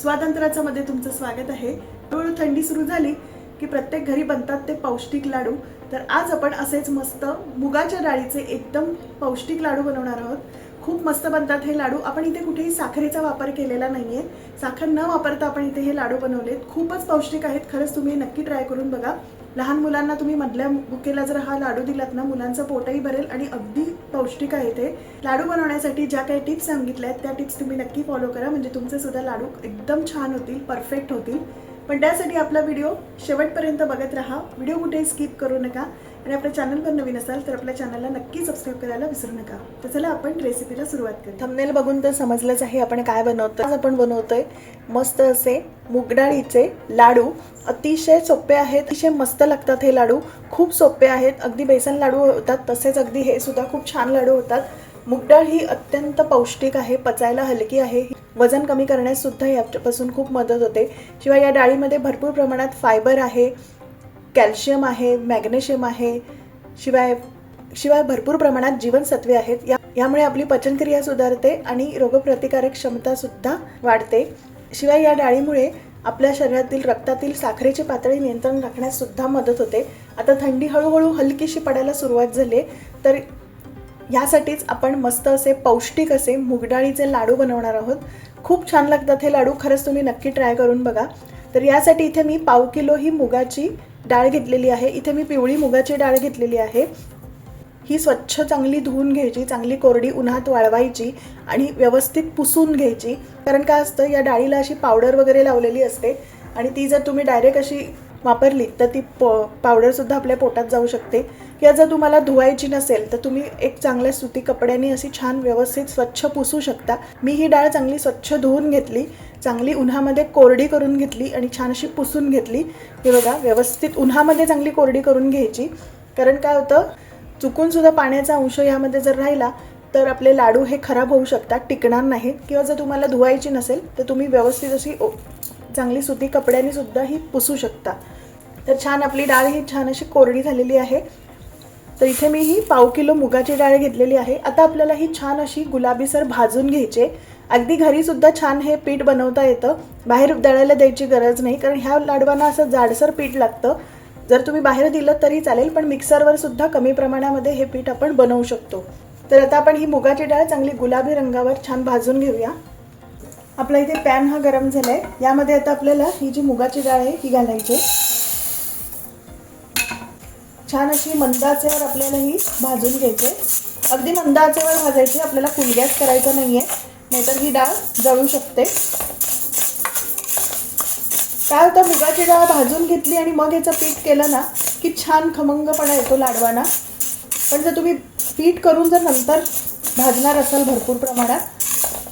स्वातंत्र्यामध्ये तुमचं स्वागत आहे। हळूहळू थंडी सुरू झाली की प्रत्येक घरी बनतात ते पौष्टिक लाडू। तर आज आपण असेच मस्त मुगाच्या डाळीचे एकदम पौष्टिक लाडू बनवणार आहोत। खूप मस्त बनतात हे लाडू। आपण इथे कुठेही साखरेचा वापर केलेला नाहीये, साखर न वापरता आपण इथे हे लाडू बनवलेत। खूपच पौष्टिक आहेत, खरंच तुम्ही नक्की ट्राय करून बघा। लहान मुलांना तुम्ही मधल्या भुकेला जर हा लाडू दिलात ना, मुलांचं पोटही भरेल आणि अगदी पौष्टिक आहे ते लाडू बनवण्यासाठी ज्या काही टिप्स सांगितल्या आहेत त्या टिप्स तुम्ही नक्की फॉलो करा, म्हणजे तुमचे सुद्धा लाडू एकदम छान होतील, परफेक्ट होतील। पण त्यासाठी आपला व्हिडिओ शेवटपर्यंत बघत राहा, व्हिडिओ कुठेही स्किप करू नका। आणि आपल्या चॅनलवर नवीन असाल तर आपल्या चॅनलला नक्की सबस्क्राइब करायला विसरू नका। तर चला आपण रेसिपीला सुरुवात करू। थंबनेल बघून तर समजलंच आहे आपण काय बनवतोय। आज आपण बनवतोय मस्त असे मूग डाळीचे लाडू। अतिशय सोपे आहेत, अतिशय मस्त लागतात हे लाडू, खूप सोपे आहेत। अगदी बेसन लाडू होतात तसेच अगदी हे सुद्धा खूप छान लाडू होतात। मूग डाळ ही अत्यंत पौष्टिक आहे, पचायला हलकी आहे, वजन कमी करण्यास सुद्धा यापासून खूप मदत होते। शिवाय या डाळीमध्ये भरपूर प्रमाणात फायबर आहे, कॅल्शियम आहे, मॅग्नेशियम आहे, शिवाय भरपूर प्रमाणात जीवनसत्वे आहेत। यामुळे आपली पचनक्रिया सुधारते आणि रोगप्रतिकारक क्षमता सुद्धा वाढते। शिवाय या डाळीमुळे आपल्या शरीरातील रक्तातील साखरेची पातळी नियंत्रण राखण्यास सुद्धा मदत होते। आता थंडी हळूहळू हलकीशी पडायला सुरुवात झाली, तर यासाठीच आपण मस्त असे पौष्टिक असे मूग डाळीचे लाडू बनवणार आहोत। खूप छान लागतात हे लाडू, खरंच तुम्ही नक्की ट्राय करून बघा। तर यासाठी इथे मी 1/2 किलो ही मुगाची डाळ घेतलेली आहे। इथे मी पिवळी मुगाची डाळ घेतलेली आहे। ही स्वच्छ चांगली धुवून घ्यायची, चांगली कोरडी उन्हात वाळवायची आणि व्यवस्थित पुसून घ्यायची। कारण काय असतं, या डाळीला अशी पावडर वगैरे लावलेली असते आणि ती जर तुम्ही डायरेक्ट अशी वापरली तर ती पावडरसुद्धा आपल्या पोटात जाऊ शकते। किंवा जर तुम्हाला धुवायची नसेल तर तुम्ही एक चांगल्या सुती कपड्याने अशी छान व्यवस्थित स्वच्छ पुसू शकता। मी ही डाळ चांगली स्वच्छ धुवून घेतली, चांगली उन्हामध्ये कोरडी करून घेतली आणि छान अशी पुसून घेतली। हे बघा, व्यवस्थित उन्हामध्ये चांगली कोरडी करून घ्यायची। कारण काय होतं, चुकून सुद्धा पाण्याचा अंश यामध्ये जर राहिला तर आपले लाडू हे खराब होऊ शकतात, टिकणार नाहीत। किंवा जर तुम्हाला धुवायची नसेल तर तुम्ही व्यवस्थित अशी चांगली सुती कपड्याने सुद्धा ही पुसू शकता। तर छान आपली डाळ ही छान अशी कोरडी झालेली आहे। तर इथे मी ही 1/2 किलो मुगाची डाळ घेतलेली आहे। आता आपल्याला ही छान अशी गुलाबीसर भाजून घ्यायचे। अगदी घरी सुद्धा छान हे पीठ बनवता येतं, बाहेर दळायला द्यायची गरज नाही, कारण ह्या लाडवांना असं जाडसर पीठ लागतं। जर तुम्ही बाहेर दिलं तरी चालेल, पण मिक्सरवर सुद्धा कमी प्रमाणामध्ये हे पीठ आपण बनवू शकतो। तर आता आपण ही मुगाची डाळ चांगली गुलाबी रंगावर छान भाजून घेऊया। आपला इथे पॅन हा गरम झालाय, यामध्ये आता आपल्याला ही जी मुगाची डाळ आहे ही घालायची। छान अशी मंद आचेवर आपल्याला ही भाजून घ्यायची, अगदी मंद आचेवर भाजायची, आपल्याला फुल गॅस करायचा नाहीये, नाहीतर ही डाळ जळू शकते। काय होतं, मुगाची डाळ भाजून घेतली आणि मग याचं पीठ केलं ना की छान खमंगपणा येतो लाडवांना। पण जर तुम्ही पीठ करून जर नंतर भाजणार असाल भरपूर प्रमाणात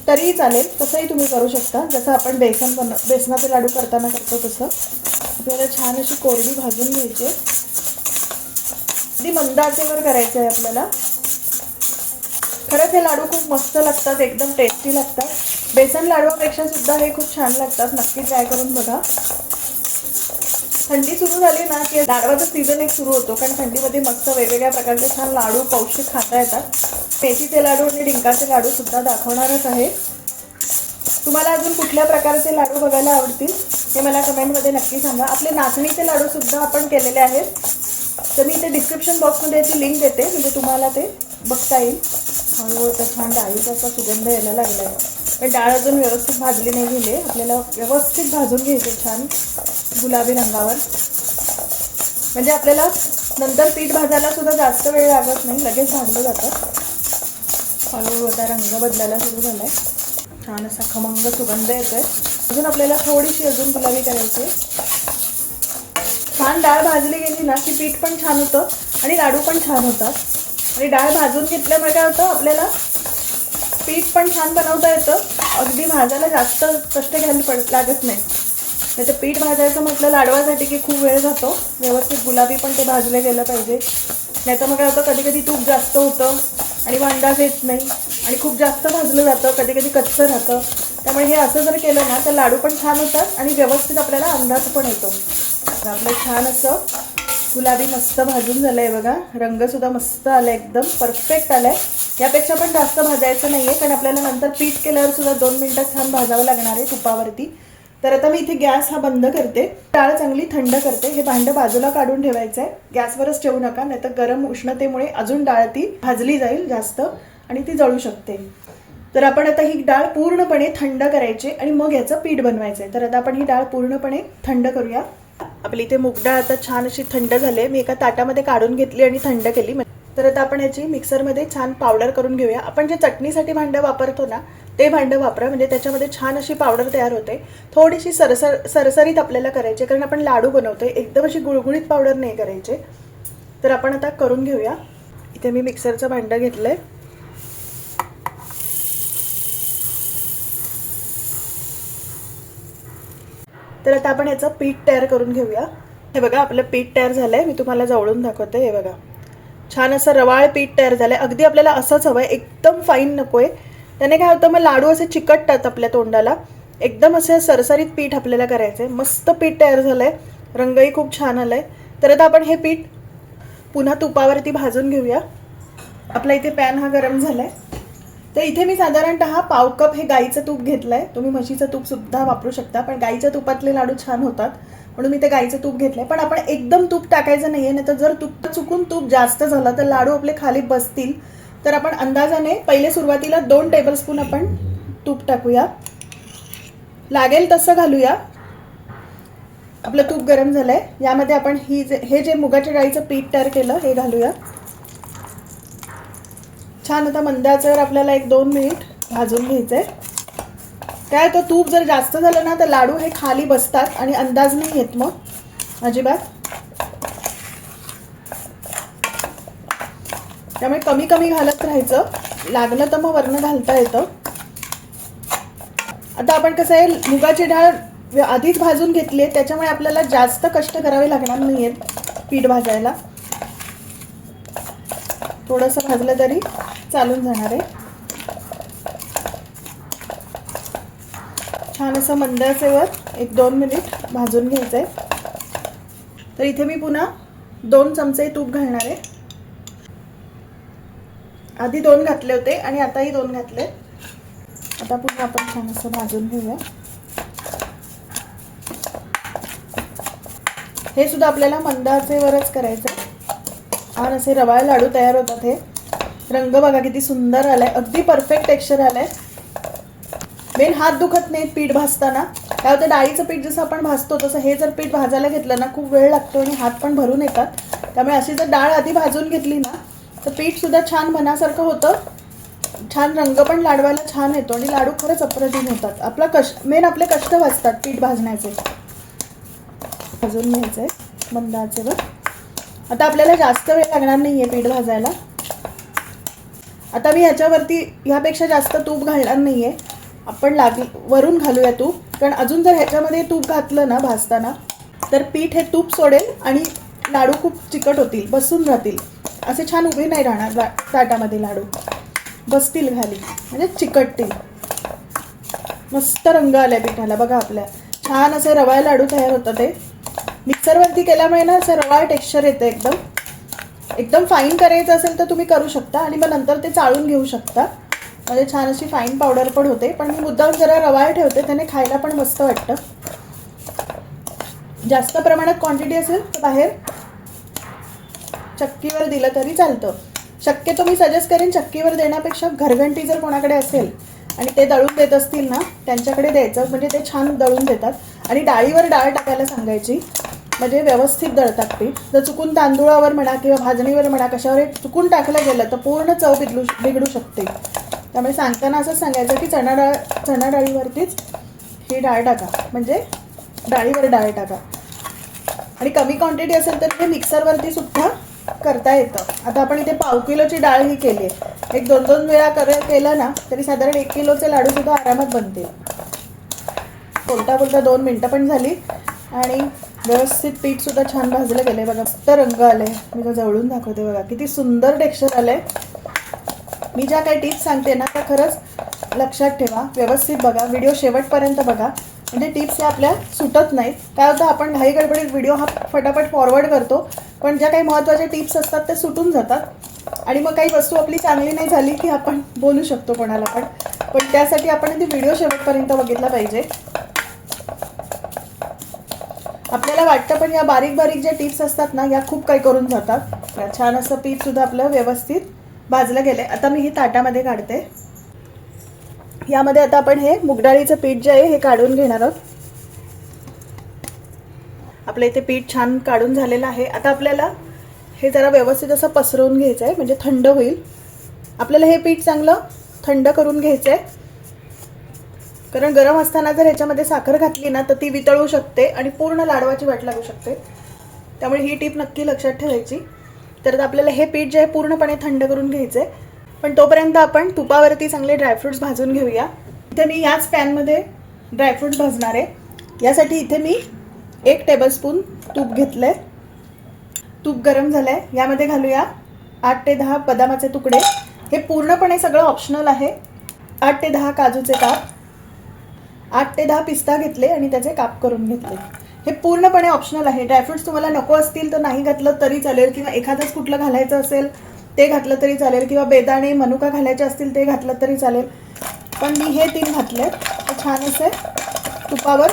तरीही चालेल, तसंही तुम्ही करू शकता। जसं आपण बेसनाचे लाडू करताना करतो तसं आपल्याला छान अशी कोरडी भाजून घ्यायची, अगदी मंद आचेवर करायचं आहे आपल्याला। खरंच हे लाडू खूप मस्त लागतात, एकदम टेस्टी लागतात। बेसन लाडूपेक्षा सुद्धा हे खूप छान लागतात, नक्की ट्राय करून बघा। थंडी सुरू झाली ना की लाडवाचा सीझन एक सुरू होतो, कारण थंडीमध्ये मस्त वेगवेगळ्या प्रकारचे छान लाडू पौष्टिक खाता येतात। मेथीचे लाडू आणि डिंकाचे लाडू सुद्धा दाखवणारच आहे। तुम्हाला अजून कुठल्या प्रकारचे लाडू बघायला आवडतील हे मला कमेंटमध्ये नक्की सांगा। आपले नाचणीचे लाडू सुद्धा आपण केलेले आहेत, तर मी इथे डिस्क्रिप्शन बॉक्समध्ये याची लिंक देते, म्हणजे तुम्हाला ते बघता येईल। हळूहळू तर छान डाळीचा असा सुगंध यायला लागला आहे, पण डाळ अजून व्यवस्थित भाजली नाही गेली, आपल्याला व्यवस्थित भाजून घ्यायचे छान गुलाबी रंगावर, म्हणजे आपल्याला नंतर पीठ भाजायला सुद्धा जास्त वेळ लागत नाही, लगेच भाजलं जातं। हळूहळू आता रंग बदलायला सुरू झालाय, छान असा खमंग सुगंध येतोय। अजून आपल्याला थोडीशी अजून गुलाबी करायची। छान डाळ भाजली गेली ना की पीठ पण छान होतं आणि लाडू पण छान होतात। आणि डाळ भाजून घेतल्यामुळे काय होतं, आपल्याला पीठ पण छान बनवता येतं, अगदी भाजायला जास्त कष्ट घ्यायला लागत नाही। त्याचं पीठ भाजायचं म्हटलं लाडवासाठी की खूप वेळ जातो, व्यवस्थित गुलाबी पण ते भाजले गेलं पाहिजे, नाहीतर मग काय होतं कधी कधी तूप जास्त होतं आणि अंदाज येत नाही आणि खूप जास्त भाजलं जातं, कधी कधी कच्चं राहतं। त्यामुळे हे असं जर केलं ना तर लाडू पण छान होतात आणि व्यवस्थित आपल्याला अंदाज पण येतो। आपलं छान असं गुलाबी मस्त भाजून झालंय बघा, रंग सुद्धा मस्त आलाय, एकदम परफेक्ट आलाय। यापेक्षा पण जास्त भाजायचं नाहीये, कारण आपल्याला नंतर पीठ केल्यावर सुद्धा 2 मिनिटं छान भाजावं लागणार आहे तुपावरती। तर आता मी इथे गॅस हा बंद करते, डाळ चांगली थंड करते. हे भांडं बाजूला काढून ठेवायचं आहे, गॅसवरच ठेवू नका, नाहीतर गरम उष्णतेमुळे अजून डाळ ती भाजली जाईल जास्त आणि ती जळू शकते. तर आपण आता ही डाळ पूर्णपणे थंड करायची आणि मग याचं पीठ बनवायचं आहे. तर आता आपण ही डाळ पूर्णपणे थंड करूया. आपली इथे मूग डाळ आता छान अशी थंड झाली, मी एका ताटामध्ये काढून घेतली आणि थंड केली. तर आता आपण याची मिक्सरमध्ये छान पावडर करून घेऊया. आपण जे चटणीसाठी भांडं वापरतो ना ते भांडं वापरा, म्हणजे त्याच्यामध्ये छान अशी पावडर तयार होते. थोडीशी सरसरीत आपल्याला करायची, कारण आपण लाडू बनवतोय, एकदम अशी गुळगुळीत पावडर नाही करायची. तर आपण आता करून घेऊया. इथे मी मिक्सरचं भांडं घेतलंय. तर आता आपण याचं पीठ तयार करून घेऊया. हे बघा आपलं पीठ तयार झालंय, मी तुम्हाला जवळून दाखवते. हे बघा छान असं रवाळ पीठ तयार झालंय. अगदी आपल्याला असंच हवंय, एकदम फाईन नकोय, त्याने काय होतं मग लाडू असे चिकटतात आपल्या तोंडाला. एकदम असं सरसरीत पीठ आपल्याला करायचंय. मस्त पीठ तयार झालंय, रंगही खूप छान आलाय. तर आता आपण हे पीठ पुन्हा तुपावरती भाजून घेऊया. आपला इथे पॅन हा गरम झालाय. तर इथे मी साधारणतः पाव कप हे गाईचं तूप घेतलंय. तुम्ही म्हशीचं तूप सुद्धा वापरू शकता, पण गाईच्या तुपातले लाडू छान होतात म्हणून मी ते गाईचं तूप घेतलंय. पण आपण एकदम तूप टाकायचं नाहीये, नाही तर जर चुकून तूप जास्त झालं तर लाडू आपले खाली बसतील. तर आपण अंदाजाने पहिले सुरुवातीला 2 टेबलस्पून आपण तूप टाकूया, लागेल तसं घालूया. आपलं तूप गरम झालंय, यामध्ये आपण हे जे मुगाच्या डाळीचं पीठ तयार केलं हे घालूया. छान आता मंद आचेवर आपल्याला 1-2 मिनिट भाजून घ्यायचंय. काय तर तूप जर जास्त झालं ना तर लाडू हे खाली बसतात आणि अंदाज नाही येत मग अजिबात. त्यामुळे कमी कमी घालत राहायचं, लागलं तर मग वरनं घालता येतं. आता आपण कसं आहे, मुगाची डाळ आधीच भाजून घेतली आहे, त्याच्यामुळे आपल्याला जास्त कष्ट करावे लागणार नाहीयेत पीठ भाजायला. थोडंसं भाजलं तरी चालून जाणार आहे. छान असं मंद आचेवर 1-2 मिनिट भाजून घ्यायचंय. तर इथे मी पुन्हा 2 चमचे तूप घालणार आहे. आधी 2 घातले होते आणि आताही 2 घातले. आता पुन्हा आपण छान असं भाजून घेऊया. हे सुद्धा आपल्याला मंद आचेवरच करायचं. छान असे रवाळ लाडू तयार होतात. हे रंग बघा किती सुंदर आलाय, अगदी परफेक्ट टेक्स्चर आलंय. मेन हात दुखत नाहीत पीठ भाजताना. काय होतं, डाळीचं पीठ जसं आपण भाजतो तसं हे जर पीठ भाजायला घेतलं ना खूप वेळ लागतो आणि हात पण भरून येतात. त्यामुळे अशी जर डाळ आधी भाजून घेतली ना तर पीठ सुद्धा छान मनासारखं होतं, छान रंग पण लाडवायला छान येतो आणि लाडू खरंच अप्रतिम होतात. आपले कष्ट वाचतात पीठ भाजण्याचे. भाजून घ्यायचंय मंद आचेवर. आता आपल्याला जास्त वेळ लागणार नाहीये पीठ भाजायला. आता मी ह्याच्यावरती ह्यापेक्षा जास्त तूप घालणार नाहीये. आपण वरून घालूया तूप, कारण अजून जर ह्याच्यामध्ये तूप घातलं ना भाजताना तर पीठ हे तूप सोडेल आणि लाडू खूप चिकट होतील, बसून राहतील. असे छान उभे नाही राहणार ताटामध्ये लाडू, बसतील खाली म्हणजे चिकटतील. मस्त रंग आलाय पिठाला बघा आपल्या. छान असे रवाळ लाडू तयार होतात. ते मिक्सरवरती केल्यामुळे ना असं रवाळ टेक्स्चर येतं. एकदम फाईन करायचं असेल तर तुम्ही करू शकता आणि मग नंतर ते चाळून घेऊ शकता, म्हणजे छान अशी फाईन पावडर पण होते. पण मी मुद्दाम जरा रवाळ ठेवते, त्याने खायला पण मस्त वाटतं. जास्त प्रमाणात क्वांटिटी असेल तर बाहेर चक्कीवर दिलं तरी चालतं. शक्यतो मी सजेस्ट करेन चक्कीवर देण्यापेक्षा घरघंटी जर कोणाकडे असेल आणि ते दळून देत असतील ना त्यांच्याकडे द्यायचं, म्हणजे ते छान दळून देतात. आणि डाळीवर डाळ टाकायला सांगायची, म्हणजे व्यवस्थित दळतात पीठ. जर चुकून तांदूळावर म्हणा किंवा भाजणीवर म्हणा कशावर चुकून टाकलं गेलं तर पूर्ण चव बिघडू शकते. त्यामुळे सांगताना असंच सांगायचं की चणा डाळीवरतीच ही डाळ टाका, म्हणजे डाळीवर डाळ टाका. आणि कमी क्वांटिटी असेल तर हे मिक्सरवरती सुद्धा करता येतं. आता आपण इथे पाव किलोची डाळ ही केली आहे. 1-2 वेळा केलं ना तरी साधारण 1 किलोचे लाडू सुद्धा आरामात बनतील. बोलता 2 मिनटं पण झाली आणि व्यवस्थित पीठ सुद्धा छान भाजलं गेलंय बघा. मस्त रंग आलाय. मी तर जवळून दाखवते बघा किती सुंदर टेक्स्चर आलंय. मी ज्या काही टिप्स सांगते ना त्या खरंच लक्षात ठेवा, व्यवस्थित बघा, व्हिडिओ शेवटपर्यंत बघा, म्हणजे टिप्स आपल्या सुटत नाहीत. काय होतं, आपण घाई गडबडीत व्हिडिओ हा फटाफट फॉरवर्ड करतो, पण ज्या काही महत्त्वाच्या टिप्स असतात ते सुटून जातात आणि मग काही वस्तू आपली चांगली नाही झाली की आपण बोलू शकतो कोणाला पण त्यासाठी आपण ती व्हिडिओ शेवटपर्यंत बघितला पाहिजे. आपल्याला वाटतं पण या बारीक बारीक ज्या टिप्स असतात ना या खूप काही करून जातात. छान असं पीठ सुद्धा आपलं व्यवस्थित भाजलं गेलंय. आता मी हे ताटामध्ये काढते. यामध्ये आता आपण हे मुगडाळीचं पीठ जे आहे हे काढून घेणार आहोत. आपलं इथे पीठ छान काढून झालेलं आहे. आता आपल्याला हे जरा व्यवस्थित असं पसरवून घ्यायचं आहे म्हणजे थंड होईल. आपल्याला हे पीठ चांगलं थंड करून घ्यायचं आहे, कारण गरम असताना जर ह्याच्यामध्ये साखर घातली ना तर ती वितळू शकते आणि पूर्ण लाडवाची वाट लागू शकते. त्यामुळे ही टिप नक्की लक्षात ठेवायची. तर आपल्याला हे पीठ जे आहे पूर्णपणे थंड करून घ्यायचं आहे. पण तोपर्यंत आपण तुपावरती चांगले ड्रायफ्रुट्स भाजून घेऊया. इथे मी याच पॅनमध्ये ड्रायफ्रुट्स भाजणार आहे. यासाठी इथे मी 1 टेबलस्पून तूप घेतलं आहे. तूप गरम झालं आहे. यामध्ये घालूया 8 ते 10 बदामाचे तुकडे. हे पूर्णपणे सगळं ऑप्शनल आहे. 8 ते 10 काजूचे काप, 8 ते 10 पिस्ता घेतले आणि त्याचे काप करून घेतले. हे पूर्णपणे ऑप्शनल आहे. ड्रायफ्रुट्स तुम्हाला नको असतील तर नाही घातलं तरी चालेल, किंवा एखादंच कुठलं घालायचं असेल ते घातलं तरी चालेल, किंवा बेदाणे मनुका घालायचे असतील ते घातलं तरी चालेल. पण मी हे 3 घातले. ते छान असे तुपावर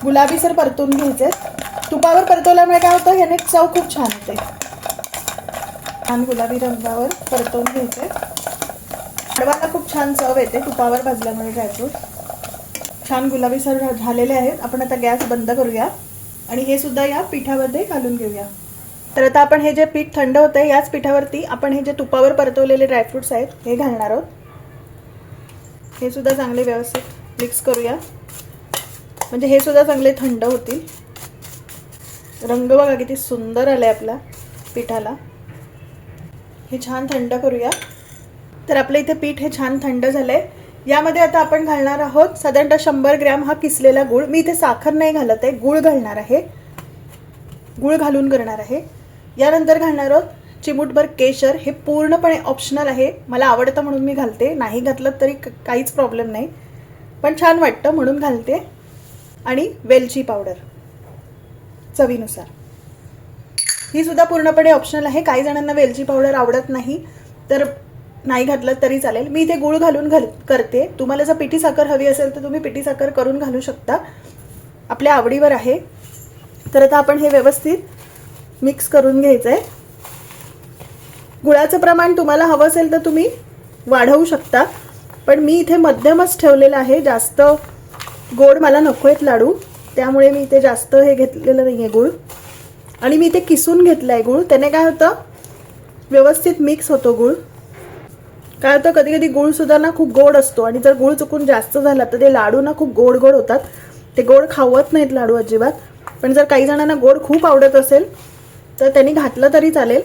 गुलाबीसर परतून घ्यायचे. तुपावर परतवल्यामुळे काय होतं, याने चव खूप छान येते. छान गुलाबी रंगावर परतवून घ्यायचे. लाडवाला खूप छान चव येते तुपावर भाजल्यामुळे. ड्रायफ्रूट छान गुलाबीसर झालेले आहेत. आपण आता गॅस बंद करूया आणि हे सुद्धा या पिठामध्ये घालून घेऊया. तर आता आपण हे जे पीठ थंड होतं याच पिठावरती आपण हे जे तुपावर परतवलेले ड्रायफ्रुट्स आहेत हे घालणार आहोत. हे सुद्धा चांगले व्यवस्थित मिक्स करूया, म्हणजे हे सुद्धा चांगले थंड होतील. रंग बघा किती सुंदर आलाय आपला पिठाला. हे छान थंड करूया. तर आपलं इथे पीठ हे छान थंड झालंय. यामध्ये आता आपण घालणार आहोत साधारणतः 100 ग्रॅम हा किसलेला गूळ. मी इथे साखर नाही घालत आहे, गूळ घालणार आहे. गूळ घालून करणार आहे. यानंतर घालणार आहोत चिमूटभर केशर. हे पूर्णपणे ऑप्शनल आहे. मला आवडतं म्हणून मी घालते, नाही घातलं तरी काहीच प्रॉब्लेम नाही, पण छान वाटतं म्हणून घालते. आणि वेलची पावडर चवीनुसार. ही सुद्धा पूर्णपणे ऑप्शनल आहे. काही जणांना वेलची पावडर आवडत नाही तर नाही घातलं तरी चालेल. मी इथे गूळ घालून करते. तुम्हाला जर पिठी साखर हवी असेल तर तुम्ही पिठी साखर करून घालू शकता, आपल्या आवडीवर आहे. तर आता आपण हे व्यवस्थित मिक्स करून घ्यायचं आहे. गुळाचं प्रमाण तुम्हाला हवं असेल तर तुम्ही वाढवू शकता, पण मी इथे मध्यमच ठेवलेलं आहे. जास्त गोड मला नको आहेत लाडू, त्यामुळे मी इथे जास्त हे घेतलेलं नाही आहे गूळ. आणि मी इथे किसून घेतलं आहे गूळ. त्याने काय होतं, व्यवस्थित मिक्स होतो गूळ. काय होतं, कधी कधी गूळ सुद्धा ना खूप गोड असतो आणि जर गूळ चुकून जास्त झाला तर ते लाडू ना खूप गोड गोड होतात. ते गोड खावत नाहीत लाडू अजिबात. पण जर काही जणांना गोड खूप आवडत असेल तर त्यांनी घातलं तरी चालेल,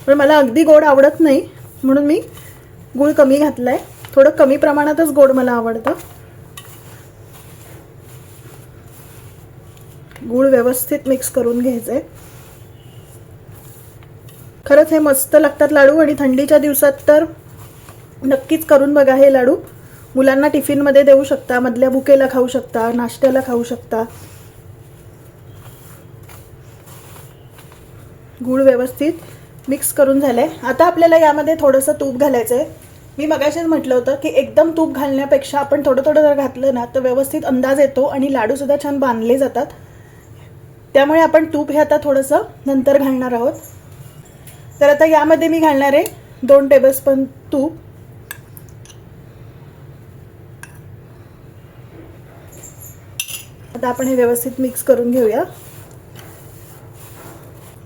पण मला अगदी गोड आवडत नाही म्हणून मी गूळ कमी घातलाय. थोडं कमी प्रमाणातच गोड मला आवडतं. गूळ व्यवस्थित मिक्स करून घ्यायचंय. खरंच हे मस्त लागतात लाडू आणि थंडीच्या दिवसात तर नक्कीच करून बघा हे लाडू. मुलांना टिफिनमध्ये देऊ शकता, मधल्या भुकेला खाऊ शकता, नाश्त्याला खाऊ शकता. गूळ व्यवस्थित मिक्स करून झालंय. आता आपल्याला यामध्ये थोडंसं तूप घालायचं आहे. मी मगाशीच म्हटलं होतं की एकदम तूप घालण्यापेक्षा आपण थोडं थोडं जर घातलं ना तर व्यवस्थित अंदाज येतो आणि लाडू सुद्धा छान बांधले जातात. त्यामुळे आपण तूप हे आता थोडंसं नंतर घालणार आहोत. तर आता यामध्ये मी घालणार आहे 2 टेबलस्पून तूप. आता आपण हे व्यवस्थित मिक्स करून घेऊया.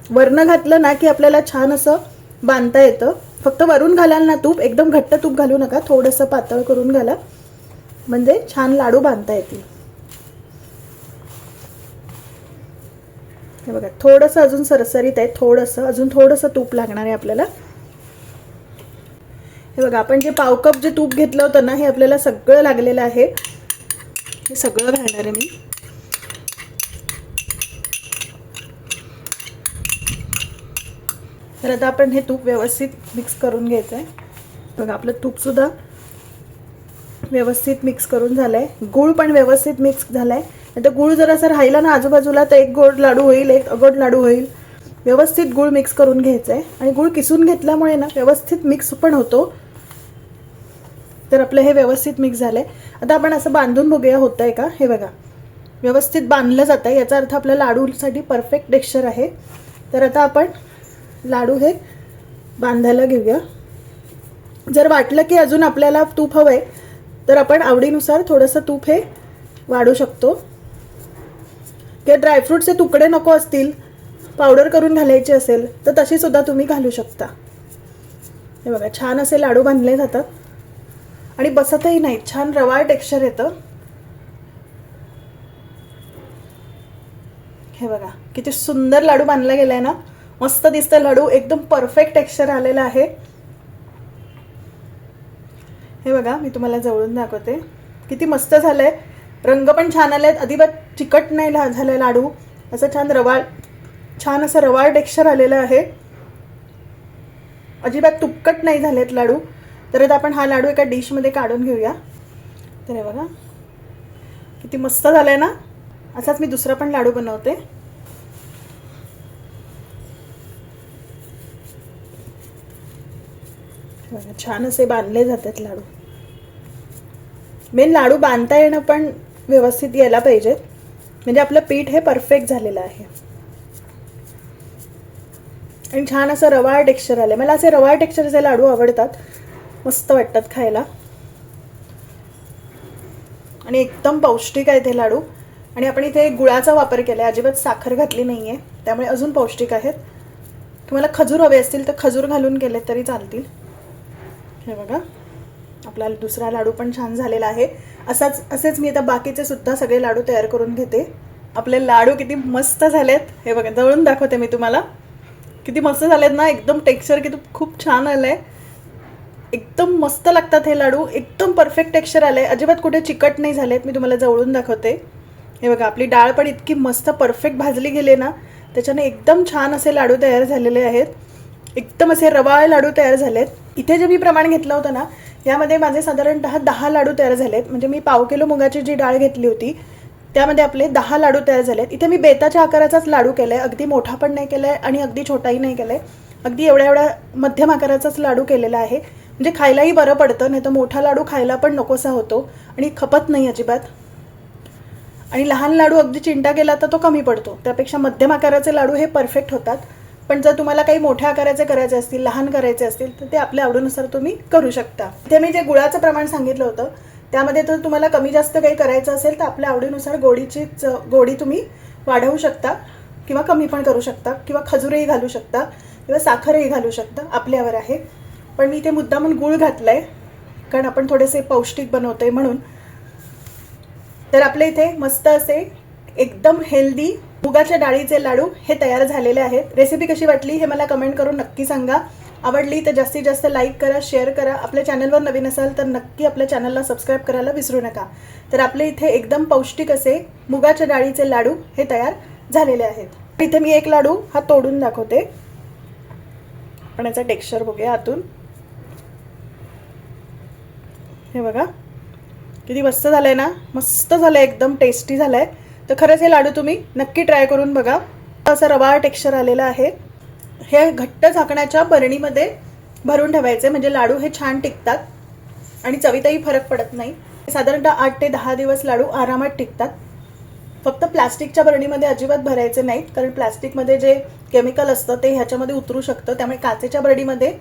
वरनं घातलं ना की आपल्याला छान असं बांधता येतं. फक्त वरून घालाल ना तूप, एकदम घट्ट तूप घालू नका, थोडंसं पातळ करून घाला, म्हणजे छान लाडू बांधता येतील. हे बघा थोडंसं अजून सरसरीत आहे, थोडंसं अजून थोडंसं तूप लागणार आहे आपल्याला. हे बघा आपण जे पाव कप जे तूप घेतलं होतं ना हे आपल्याला सगळं लागलेलं आहे. हे सगळं घालणार आहे मी. तर आता आपण हे तूप व्यवस्थित मिक्स करून घ्यायचं आहे. बघा आपलं तूप सुद्धा व्यवस्थित मिक्स करून झालंय. गूळ पण व्यवस्थित मिक्स झालाय. आता गूळ जर असं राहिला ना आजूबाजूला तर एक गोड लाडू होईल, एक अगोड लाडू होईल. व्यवस्थित गूळ मिक्स करून घ्यायचं आहे आणि गूळ किसून घेतल्यामुळे ना व्यवस्थित मिक्स पण होतो. तर आपलं हे व्यवस्थित मिक्स झालंय. आता आपण असं बांधून बघूया होतंय का. हे बघा व्यवस्थित बांधलं जातं, याचा अर्थ आपल्या लाडूसाठी परफेक्ट टेक्स्चर आहे. तर आता आपण लाडू हे बांधायला घेऊया. जर वाटलं की अजून आपल्याला तूप हवंय तर आपण आवडीनुसार थोडंसं तूप हे वाढू शकतो. किंवा ड्रायफ्रूटचे तुकडे नको असतील, पावडर करून घालायची असेल तर तशी सुद्धा तुम्ही घालू शकता. हे बघा, छान असे लाडू बांधले जातात आणि बसतही नाही, छान रवाळ टेक्स्चर येतं. हे बघा किती सुंदर लाडू बांधला गेलाय ना, मस्त दिसतं लाडू, एकदम परफेक्ट टेक्स्चर आलेलं आहे. हे बघा, मी तुम्हाला जवळून दाखवते, किती मस्त झालंय. रंग पण छान आलेत, अजिबात चिकट नाही झालंय लाडू, असं छान असं रवाळ टेक्स्चर आलेलं आहे. अजिबात तुपकट नाही झालेत लाडू. तर आता आपण हा लाडू एका डिशमध्ये काढून घेऊया. तर हे बघा किती मस्त झालंय ना. असाच मी दुसरा पण लाडू बनवते. छान असे बांधले जातात लाडू. मेन लाडू बांधता येणं पण व्यवस्थित यायला पाहिजे, म्हणजे आपलं पीठ हे परफेक्ट झालेलं आहे. आणि छान असं रवाळ टेक्स्चर आलं. मला असे रवाळ टेक्स्चरचे लाडू आवडतात, मस्त वाटतात खायला आणि एकदम पौष्टिक आहे ते लाडू. आणि आपण इथे गुळाचा वापर केला आहे, अजिबात साखर घातली नाही आहे, त्यामुळे अजून पौष्टिक आहेत. तुम्हाला खजूर हवे असतील तर खजूर घालून केले तरी चालतील. हे बघा, आपला दुसरा लाडू पण छान झालेला आहे. असेच मी आता बाकीचे सुद्धा सगळे लाडू तयार करून घेते. आपले लाडू किती मस्त झालेत, हे बघा, जवळून दाखवते मी तुम्हाला. किती मस्त झालेत ना, एकदम टेक्स्चर किती खूप छान आलंय. एकदम मस्त लागतात हे लाडू, एकदम परफेक्ट टेक्स्चर आलंय, अजिबात कुठे चिकट नाही झालेत. मी तुम्हाला जवळून दाखवते. हे बघा, आपली डाळ पण इतकी मस्त परफेक्ट भाजली गेली ना, त्याच्याने एकदम छान असे लाडू तयार झालेले आहेत. एकदम असे रवाळ लाडू तयार झालेत. इथे जे मी प्रमाण घेतलं होतं ना, यामध्ये माझे साधारणतः 10 लाडू तयार झालेत. म्हणजे मी पाव किलो मुगाची जी डाळ घेतली होती त्यामध्ये आपले 10 लाडू तयार झालेत. इथे मी बेताच्या आकाराचाच लाडू केलाय, अगदी मोठा पण नाही केलाय आणि अगदी छोटाही नाही केलाय. अगदी एवढ्या मध्यम आकाराचाच लाडू केलेला आहे, म्हणजे खायलाही बरं पडतं. नाही तर मोठा लाडू खायला पण नकोसा होतो आणि खपत नाही अजिबात. आणि लहान लाडू अगदी चिंटा केला तर तो कमी पडतो, त्यापेक्षा मध्यम आकाराचे लाडू हे परफेक्ट होतात. पण जर तुम्हाला काही मोठ्या आकाराचे करायचे असतील, लहान करायचे असतील तर ते आपल्या आवडीनुसार तुम्ही करू शकता. इथे मी जे गुळाचं प्रमाण सांगितलं होतं त्यामध्ये तर तुम्हाला कमी जास्त काही करायचं असेल तर आपल्या आवडीनुसार गोडी तुम्ही वाढवू शकता किंवा कमी पण करू शकता, किंवा खजूरही घालू शकता किंवा साखरही घालू शकता, आपल्यावर आहे. पण मी इथे मुद्दामून गूळ घातलाय कारण आपण थोडेसे पौष्टिक बनवतोय म्हणून. तर आपल्या इथे मस्त असे एकदम हेल्दी मुगाच्या डाळीचे लाडू हे तयार झालेले आहेत. रेसिपी कशी वाटली हे मला कमेंट करून नक्की सांगा. आवडली तर जास्तीत जास्त लाईक करा, शेअर करा. आपल्या चॅनलवर नवीन असाल तर नक्की आपल्या चॅनलला सबस्क्राईब करायला विसरू नका. तर आपले इथे एकदम पौष्टिक असे मुगाच्या डाळीचे लाडू हे तयार झालेले आहेत. इथे मी एक लाडू हा तोडून दाखवते, पण याचा टेक्स्चर बघूया आतून. हे बघा किती मस्त झालंय ना, मस्त झालंय, एकदम टेस्टी झालंय. तर खरंच हे लाडू तुम्ही नक्की ट्राय करून बघा. असं रवाळ टेक्स्चर आलेलं आहे. हे घट्ट झाकणाच्या बरणीमध्ये भरून ठेवायचे, म्हणजे लाडू हे छान टिकतात आणि चवीतही फरक पडत नाही. साधारणतः 8 ते 10 दिवस लाडू आरामात टिकतात. फक्त प्लास्टिकच्या बरणीमध्ये अजिबात भरायचे नाहीत, कारण प्लास्टिकमध्ये जे केमिकल असतं ते ह्याच्यामध्ये उतरू शकतं. त्यामुळे काचेच्या बरणीमध्ये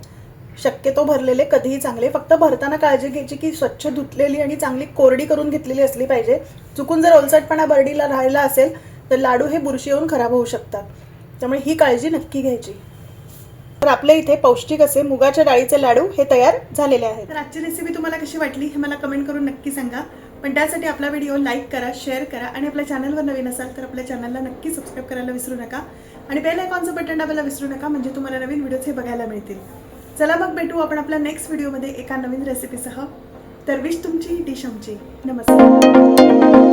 शक्यतो भरलेले कधीही चांगले. फक्त भरताना काळजी घ्यायची की स्वच्छ धुतलेली आणि चांगली कोरडी करून घेतलेली असली पाहिजे. चुकून जर ओलसटपणा बरणीला राहिला असेल तर लाडू हे बुरशी येऊन खराब होऊ शकतात, त्यामुळे ही काळजी नक्की घ्यायची. तर आपल्या इथे पौष्टिक असे मुगाच्या डाळीचे लाडू हे तयार झालेले आहेत. तर आजची रेसिपी तुम्हाला कशी वाटली हे मला कमेंट करून नक्की सांगा. पण त्यासाठी आपला व्हिडिओ लाईक करा, शेअर करा आणि आपल्या चॅनलवर नवीन असाल तर आपल्या चॅनलला नक्की सबस्क्राईब करायला विसरू नका. आणि बेल आयकॉनचं बटन दाबायला विसरू नका, म्हणजे तुम्हाला नवीन व्हिडिओज हे बघायला मिळतील. चला मग भेटू आपण आपल्या नेक्स्ट व्हिडिओमध्ये एका नवीन रेसिपीसह. तर विश तुमची डिश आमची. नमस्कार.